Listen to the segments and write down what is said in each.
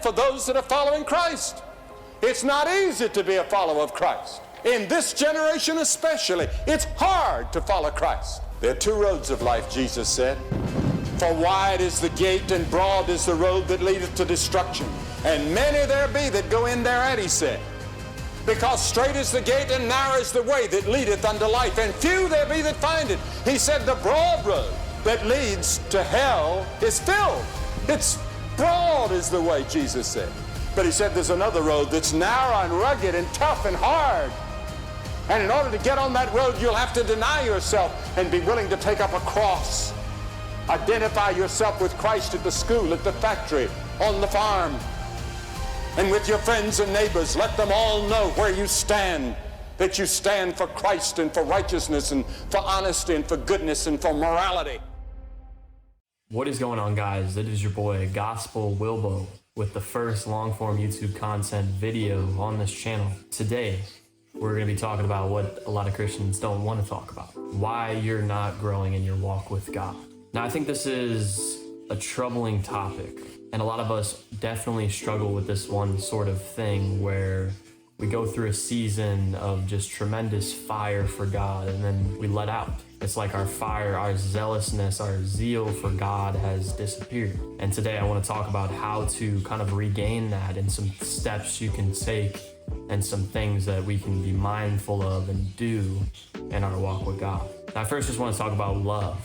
for those that are following Christ. It's not easy to be a follower of Christ. In this generation especially, it's hard to follow Christ. There are two roads of life, Jesus said. For wide is the gate and broad is the road that leadeth to destruction, and many there be that go in thereat, he said. Because straight is the gate and narrow is the way that leadeth unto life, and few there be that find it. He said the broad road that leads to hell is filled. It's broad is the way, Jesus said. But he said there's another road that's narrow and rugged and tough and hard. And in order to get on that road, you'll have to deny yourself and be willing to take up a cross. Identify yourself with Christ at the school, at the factory, on the farm. And with your friends and neighbors, let them all know where you stand, that you stand for Christ and for righteousness and for honesty and for goodness and for morality. What is going on, guys? It is your boy, Gospel Wilbo, with the first long-form YouTube content video on this channel. Today, we're going to be talking about what a lot of Christians don't want to talk about. Why you're not growing in your walk with God. Now, I think this is a troubling topic, and a lot of us definitely struggle with this one sort of thing where we go through a season of just tremendous fire for God, and then we let out. It's like our fire, our zealousness, our zeal for God has disappeared. And today I want to talk about how to kind of regain that and some steps you can take and some things that we can be mindful of and do in our walk with God. Now, I first just want to talk about love.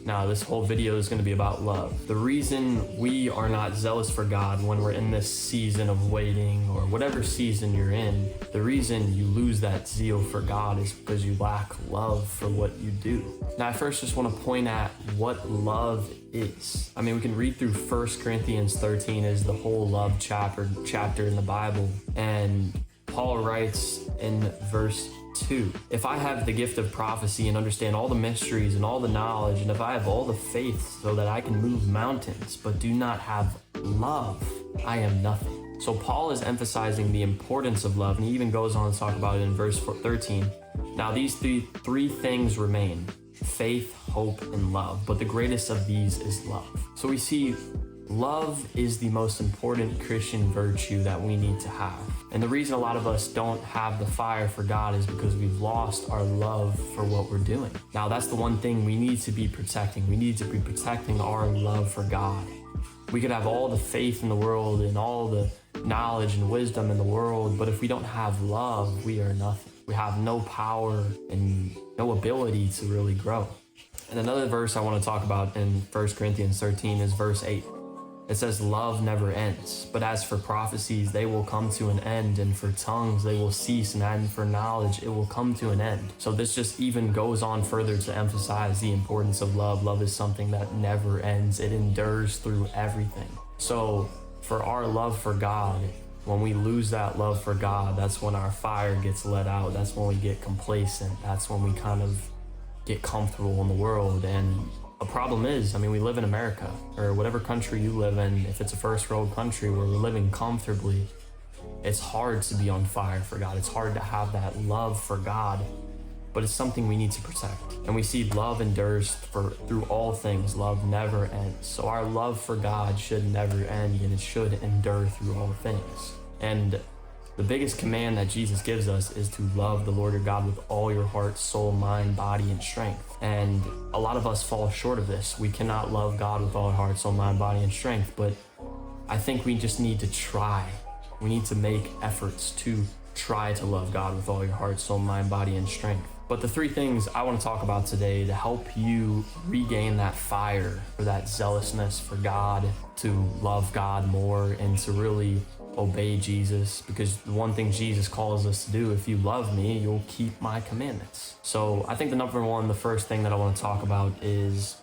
Now, this whole video is going to be about love. The reason we are not zealous for God when we're in this season of waiting or whatever season you're in, the reason you lose that zeal for God is because you lack love for what you do. Now, I first just want to point at what love is. I mean, we can read through 1 Corinthians 13 as the whole love chapter in the Bible. And Paul writes in verse 2, if I have the gift of prophecy and understand all the mysteries and all the knowledge, and if I have all the faith so that I can move mountains, but do not have love, I am nothing. So Paul is emphasizing the importance of love, and he even goes on to talk about it in verse 13. Now these three things remain: faith, hope, and love. But the greatest of these is love. So we see love is the most important Christian virtue that we need to have. And the reason a lot of us don't have the fire for God is because we've lost our love for what we're doing. Now, that's the one thing we need to be protecting. We need to be protecting our love for God. We could have all the faith in the world and all the knowledge and wisdom in the world, but if we don't have love, we are nothing. We have no power and no ability to really grow. And another verse I want to talk about in 1 Corinthians 13 is verse 8. It says, love never ends, but as for prophecies, they will come to an end, and for tongues, they will cease, and for knowledge, it will come to an end. So this just even goes on further to emphasize the importance of love. Love is something that never ends. It endures through everything. So for our love for God, when we lose that love for God, that's when our fire gets let out. That's when we get complacent. That's when we kind of get comfortable in the world. And a problem is, I mean, we live in America, or whatever country you live in. If it's a first world country where we're living comfortably, it's hard to be on fire for God. It's hard to have that love for God, but it's something we need to protect. And we see love endures through all things. Love never ends. So our love for God should never end, and it should endure through all things. And the biggest command that Jesus gives us is to love the Lord your God with all your heart, soul, mind, body, and strength. And a lot of us fall short of this. We cannot love God with all our heart, soul, mind, body, and strength. But I think we just need to try. We need to make efforts to try to love God with all your heart, soul, mind, body, and strength. But the three things I want to talk about today to help you regain that fire or that zealousness for God, to love God more and to really obey Jesus, because the one thing Jesus calls us to do, if you love me, you'll keep my commandments. So I think the first thing that I want to talk about is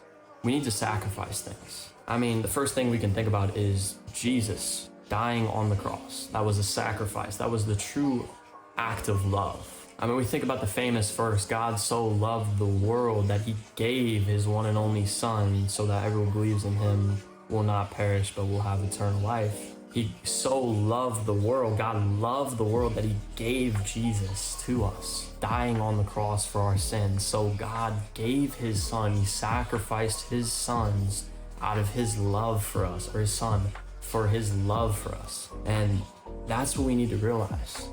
we need to sacrifice things. I mean, the first thing we can think about is Jesus dying on the cross. That was a sacrifice. That was the true act of love. I mean, we think about the famous verse, God so loved the world that he gave his one and only son so that everyone who believes in him will not perish but will have eternal life. He so loved the world, God loved the world, that he gave Jesus to us, dying on the cross for our sins. So God gave his son, he sacrificed his sons out of his love for us, or his son for his love for us. And that's what we need to realize.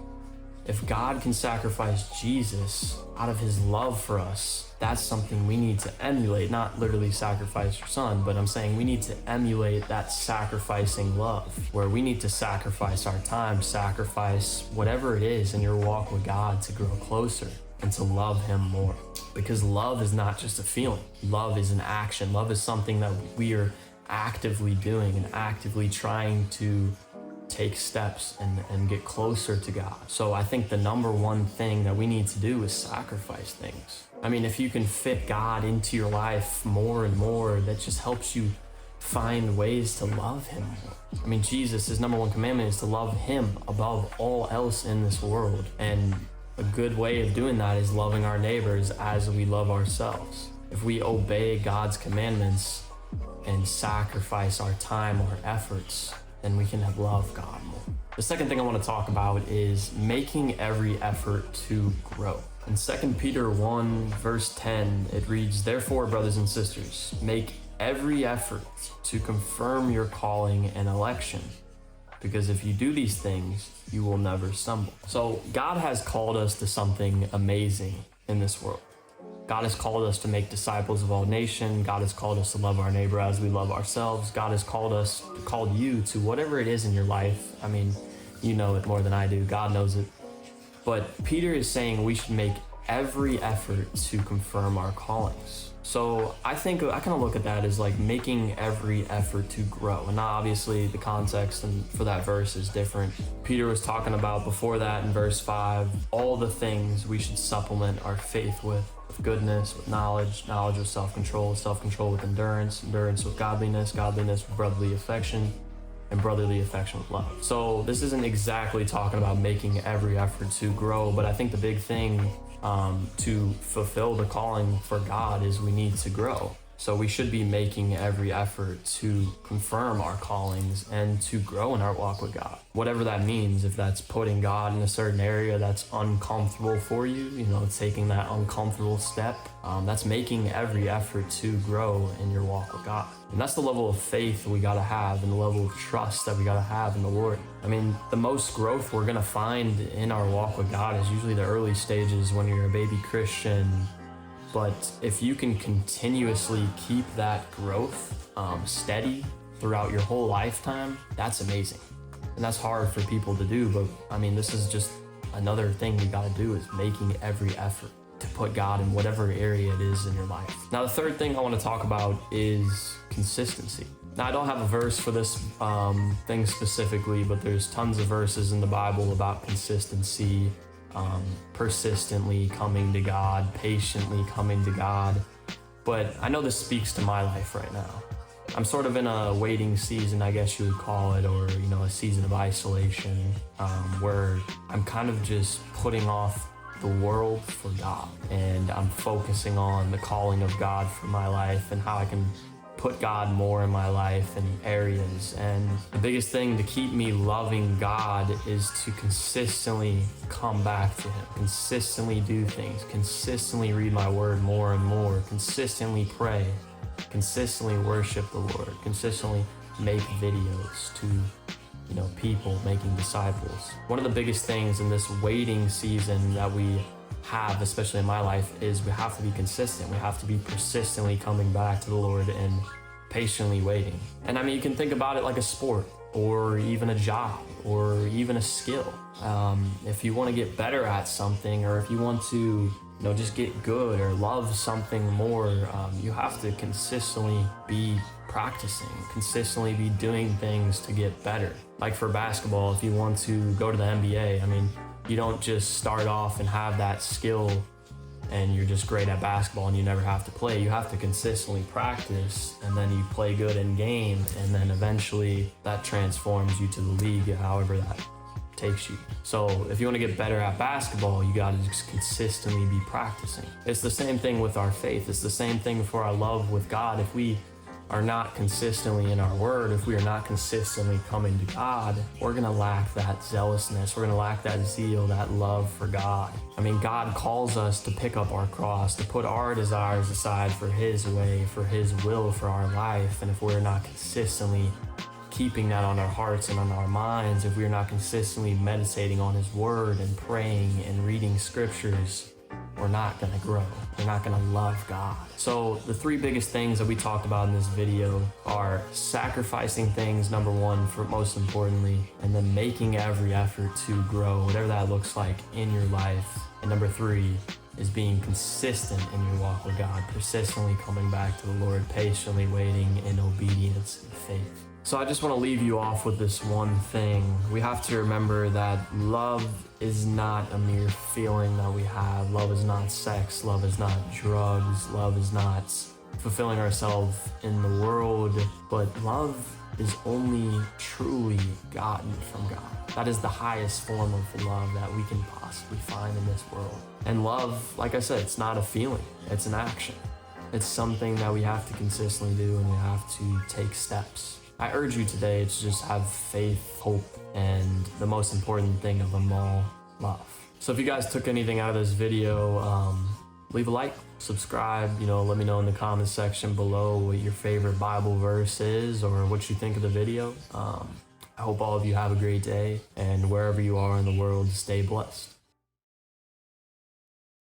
If God can sacrifice Jesus out of his love for us, that's something we need to emulate, not literally sacrifice your son, but I'm saying we need to emulate that sacrificing love, where we need to sacrifice our time, sacrifice whatever it is in your walk with God to grow closer and to love him more. Because love is not just a feeling. Love is an action. Love is something that we are actively doing and actively trying to take steps and get closer to God. So I think the number one thing that we need to do is sacrifice things. I mean, if you can fit God into your life more and more, that just helps you find ways to love him more. I mean, Jesus, his number one commandment is to love him above all else in this world. And a good way of doing that is loving our neighbors as we love ourselves. If we obey God's commandments and sacrifice our time, our efforts, then we can have love God more. The second thing I want to talk about is making every effort to grow. In 2 Peter 1 verse 10, it reads, "Therefore, brothers and sisters, make every effort to confirm your calling and election, because if you do these things, you will never stumble." So God has called us to something amazing in this world. God has called us to make disciples of all nations. God has called us to love our neighbor as we love ourselves. God has called you to whatever it is in your life. I mean, you know it more than I do. God knows it. But Peter is saying we should make every effort to confirm our callings. So I think I kind of look at that as like making every effort to grow. And now obviously the context and for that verse is different. Peter was talking about before that in verse 5, all the things we should supplement our faith with goodness, with knowledge, knowledge with self-control, self-control with endurance, endurance with godliness, godliness with brotherly affection, and brotherly affection with love. So this isn't exactly talking about making every effort to grow, but I think the big thing to fulfill the calling for God is we need to grow. So we should be making every effort to confirm our callings and to grow in our walk with God. Whatever that means, if that's putting God in a certain area that's uncomfortable for you, taking that uncomfortable step, that's making every effort to grow in your walk with God. And that's the level of faith we gotta have and the level of trust that we gotta have in the Lord. I mean, the most growth we're gonna find in our walk with God is usually the early stages when you're a baby Christian. But if you can continuously keep that growth steady throughout your whole lifetime, that's amazing. And that's hard for people to do, but I mean, this is just another thing we gotta do, is making every effort to put God in whatever area it is in your life. Now, the third thing I wanna talk about is consistency. Now, I don't have a verse for this thing specifically, but there's tons of verses in the Bible about consistency, persistently coming to God, patiently coming to God. But I know this speaks to my life right now. I'm sort of in a waiting season, I guess you would call it, or a season of isolation, where I'm kind of just putting off the world for God, and I'm focusing on the calling of God for my life and how I can put God more in my life and areas. And the biggest thing to keep me loving God is to consistently come back to him, consistently do things, consistently read my word more and more, consistently pray, consistently worship the Lord, consistently make videos to people, making disciples. One of the biggest things in this waiting season that we have, especially in my life, is we have to be consistent. We have to be persistently coming back to the Lord and patiently waiting. And I mean, you can think about it like a sport or even a job or even a skill. If you want to get better at something, or if you want to just get good or love something more, you have to consistently be practicing, consistently be doing things to get better. Like for basketball, if you want to go to the NBA, I mean, you don't just start off and have that skill and you're just great at basketball and you never have to play. You have to consistently practice, and then you play good in game, and then eventually that transforms you to the league, however that takes you. So if you want to get better at basketball, you got to just consistently be practicing. It's the same thing with our faith. It's the same thing for our love with God. If we are not consistently in our word, if we are not consistently coming to God, we're going to lack that zealousness. We're going to lack that zeal, that love for God. I mean, God calls us to pick up our cross, to put our desires aside for his way, for his will for our life. And if we're not consistently keeping that on our hearts and on our minds, if we are not consistently meditating on His Word and praying and reading scriptures, we're not gonna grow. We're not gonna love God. So the three biggest things that we talked about in this video are sacrificing things, number one, for most importantly, and then making every effort to grow, whatever that looks like in your life. And number three is being consistent in your walk with God, persistently coming back to the Lord, patiently waiting in obedience and faith. So I just want to leave you off with this one thing. We have to remember that love is not a mere feeling that we have. Love is not sex. Love is not drugs. Love is not fulfilling ourselves in the world. But love is only truly gotten from God. That is the highest form of love that we can possibly find in this world. And love, like I said, it's not a feeling. It's an action. It's something that we have to consistently do, and we have to take steps. I urge you today to just have faith, hope, and the most important thing of them all, love. So if you guys took anything out of this video, leave a like, subscribe, let me know in the comment section below what your favorite Bible verse is or what you think of the video. I hope all of you have a great day, and wherever you are in the world, stay blessed.